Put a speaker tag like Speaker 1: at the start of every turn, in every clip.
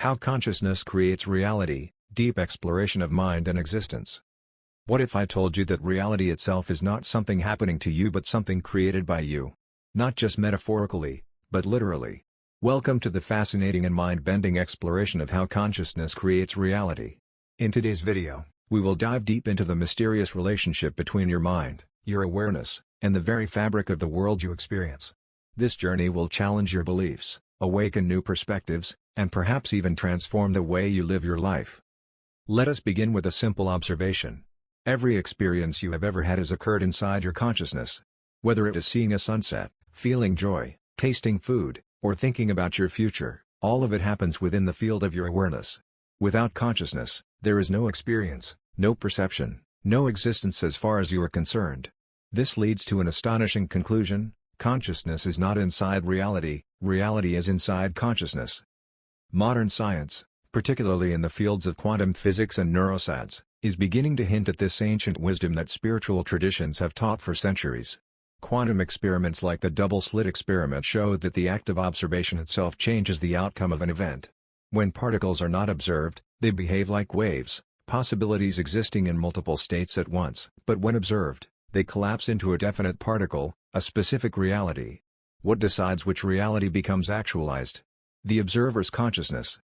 Speaker 1: How consciousness creates reality, deep exploration of mind and existence. What if I told you that reality itself is not something happening to you but something created by you? Not just metaphorically, but literally. Welcome to the fascinating and mind-bending exploration of how consciousness creates reality. In today's video, we will dive deep into the mysterious relationship between your mind, your awareness, and the very fabric of the world you experience. This journey will challenge your beliefs, awaken new perspectives, and perhaps even transform the way you live your life. Let us begin with a simple observation. Every experience you have ever had has occurred inside your consciousness. Whether it is seeing a sunset, feeling joy, tasting food, or thinking about your future, all of it happens within the field of your awareness. Without consciousness, there is no experience, no perception, no existence as far as you are concerned. This leads to an astonishing conclusion: consciousness is not inside reality, reality is inside consciousness. Modern science, particularly in the fields of quantum physics and neuroscience, is beginning to hint at this ancient wisdom that spiritual traditions have taught for centuries. Quantum experiments like the double-slit experiment show that the act of observation itself changes the outcome of an event. When particles are not observed, they behave like waves, possibilities existing in multiple states at once. But when observed, they collapse into a definite particle, a specific reality. What decides which reality becomes actualized? The observer's consciousness.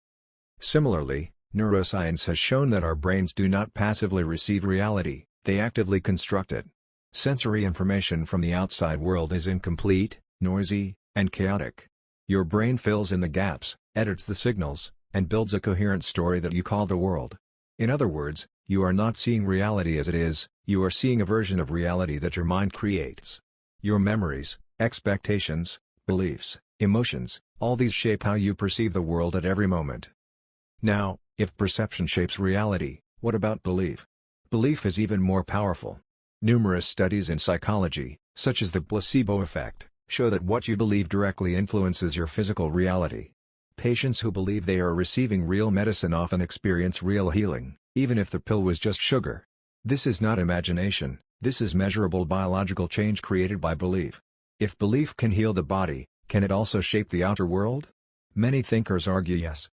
Speaker 1: Similarly, neuroscience has shown that our brains do not passively receive reality, they actively construct it. Sensory information from the outside world is incomplete, noisy, and chaotic. Your brain fills in the gaps, edits the signals, and builds a coherent story that you call the world. In other words, you are not seeing reality as it is, you are seeing a version of reality that your mind creates. Your memories, expectations, beliefs, emotions, all these shape how you perceive the world at every moment. Now, if perception shapes reality, what about belief? Belief is even more powerful. Numerous studies in psychology, such as the placebo effect, show that what you believe directly influences your physical reality. Patients who believe they are receiving real medicine often experience real healing, even if the pill was just sugar. This is not imagination, this is measurable biological change created by belief. If belief can heal the body, can it also shape the outer world? Many thinkers argue yes.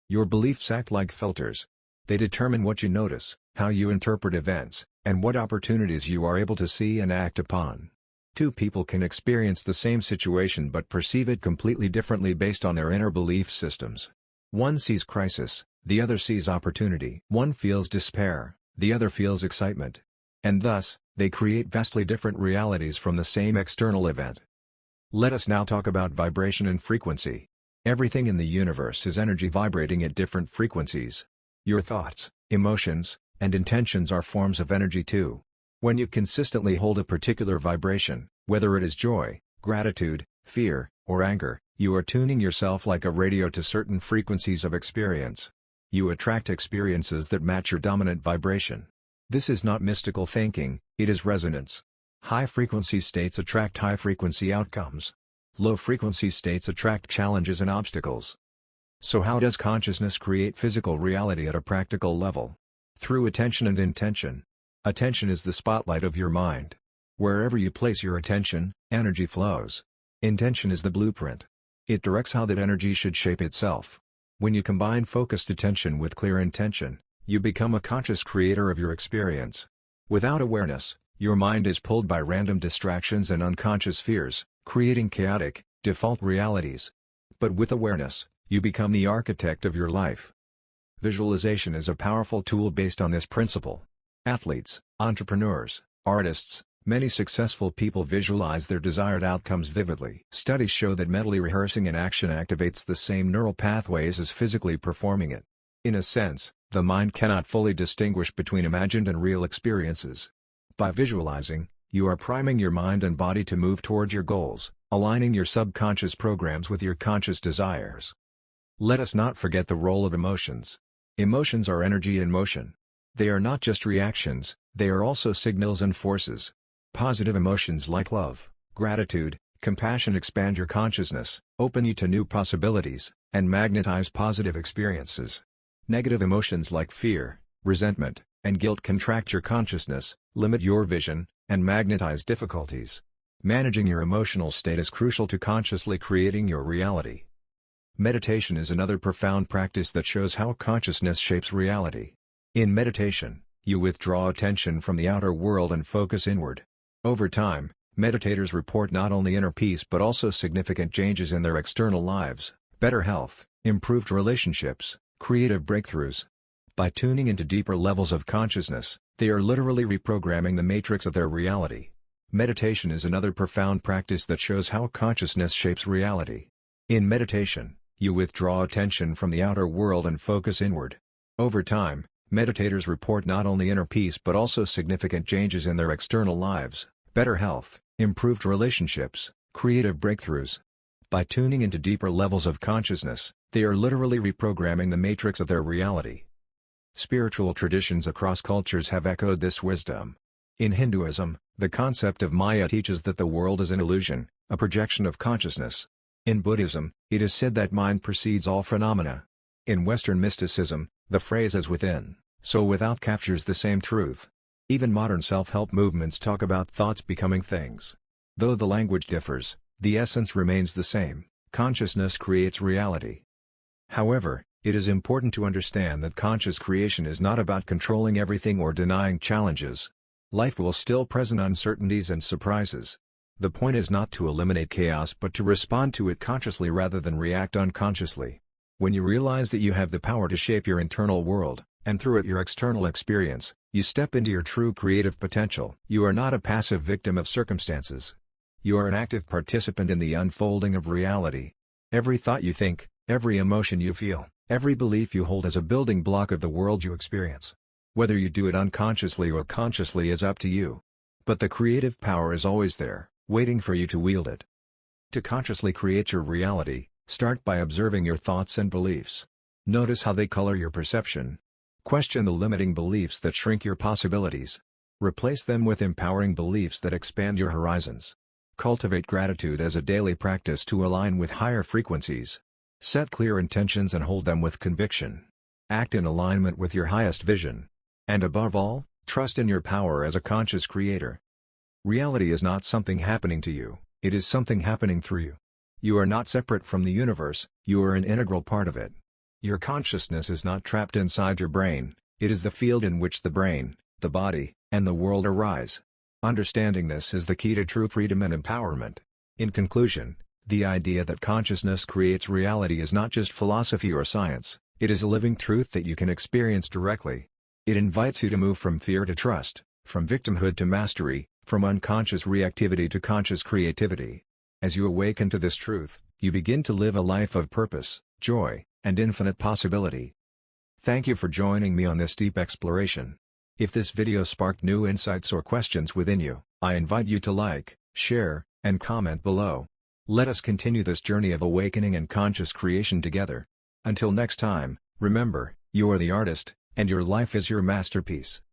Speaker 1: Your beliefs act like filters. They determine what you notice, how you interpret events, and what opportunities you are able to see and act upon. Two people can experience the same situation but perceive it completely differently based on their inner belief systems. One sees crisis, the other sees opportunity. One feels despair, the other feels excitement. And thus, they create vastly different realities from the same external event. Let us now talk about vibration and frequency. Everything in the universe is energy vibrating at different frequencies. Your thoughts, emotions, and intentions are forms of energy too. When you consistently hold a particular vibration, whether it is joy, gratitude, fear, or anger, you are tuning yourself like a radio to certain frequencies of experience. You attract experiences that match your dominant vibration. This is not mystical thinking, it is resonance. High-frequency states attract high-frequency outcomes. Low-frequency states attract challenges and obstacles. So how does consciousness create physical reality at a practical level? Through attention and intention. Attention is the spotlight of your mind. Wherever you place your attention, energy flows. Intention is the blueprint. It directs how that energy should shape itself. When you combine focused attention with clear intention, you become a conscious creator of your experience. Without awareness, your mind is pulled by random distractions and unconscious fears, creating chaotic, default realities. But with awareness, you become the architect of your life. Visualization is a powerful tool based on this principle. Athletes, entrepreneurs, artists, many successful people visualize their desired outcomes vividly. Studies show that mentally rehearsing an action activates the same neural pathways as physically performing it. In a sense, the mind cannot fully distinguish between imagined and real experiences. By visualizing, you are priming your mind and body to move towards your goals, aligning your subconscious programs with your conscious desires. Let us not forget the role of emotions. Emotions are energy in motion. They are not just reactions, they are also signals and forces. Positive emotions like love, gratitude, compassion expand your consciousness, open you to new possibilities, and magnetize positive experiences. Negative emotions like fear, resentment, and guilt contract your consciousness, limit your vision, and magnetize difficulties. Managing your emotional state is crucial to consciously creating your reality. Meditation is another profound practice that shows how consciousness shapes reality. In meditation, you withdraw attention from the outer world and focus inward. Over time, meditators report not only inner peace but also significant changes in their external lives, better health, improved relationships, creative breakthroughs. By tuning into deeper levels of consciousness, they are literally reprogramming the matrix of their reality. Meditation is another profound practice that shows how consciousness shapes reality. In meditation, you withdraw attention from the outer world and focus inward. Over time, meditators report not only inner peace but also significant changes in their external lives, better health, improved relationships, creative breakthroughs. By tuning into deeper levels of consciousness, they are literally reprogramming the matrix of their reality. Spiritual traditions across cultures have echoed this wisdom. In Hinduism, the concept of Maya teaches that the world is an illusion, a projection of consciousness. In Buddhism, it is said that mind precedes all phenomena. In Western mysticism, the phrase "as within, so without" captures the same truth. Even modern self-help movements talk about thoughts becoming things. Though the language differs, the essence remains the same: consciousness creates reality. However, it is important to understand that conscious creation is not about controlling everything or denying challenges. Life will still present uncertainties and surprises. The point is not to eliminate chaos but to respond to it consciously rather than react unconsciously. When you realize that you have the power to shape your internal world, and through it your external experience, you step into your true creative potential. You are not a passive victim of circumstances. You are an active participant in the unfolding of reality. Every thought you think, every emotion you feel, every belief you hold is a building block of the world you experience. Whether you do it unconsciously or consciously is up to you. But the creative power is always there, waiting for you to wield it. To consciously create your reality, start by observing your thoughts and beliefs. Notice how they color your perception. Question the limiting beliefs that shrink your possibilities. Replace them with empowering beliefs that expand your horizons. Cultivate gratitude as a daily practice to align with higher frequencies. Set clear intentions and hold them with conviction. Act in alignment with your highest vision. And above all, trust in your power as a conscious creator. Reality is not something happening to you, it is something happening through you. You are not separate from the universe, you are an integral part of it. Your consciousness is not trapped inside your brain, it is the field in which the brain, the body, and the world arise. Understanding this is the key to true freedom and empowerment. In conclusion, the idea that consciousness creates reality is not just philosophy or science, it is a living truth that you can experience directly. It invites you to move from fear to trust, from victimhood to mastery, from unconscious reactivity to conscious creativity. As you awaken to this truth, you begin to live a life of purpose, joy, and infinite possibility. Thank you for joining me on this deep exploration. If this video sparked new insights or questions within you, I invite you to like, share, and comment below. Let us continue this journey of awakening and conscious creation together. Until next time, remember, you are the artist, and your life is your masterpiece.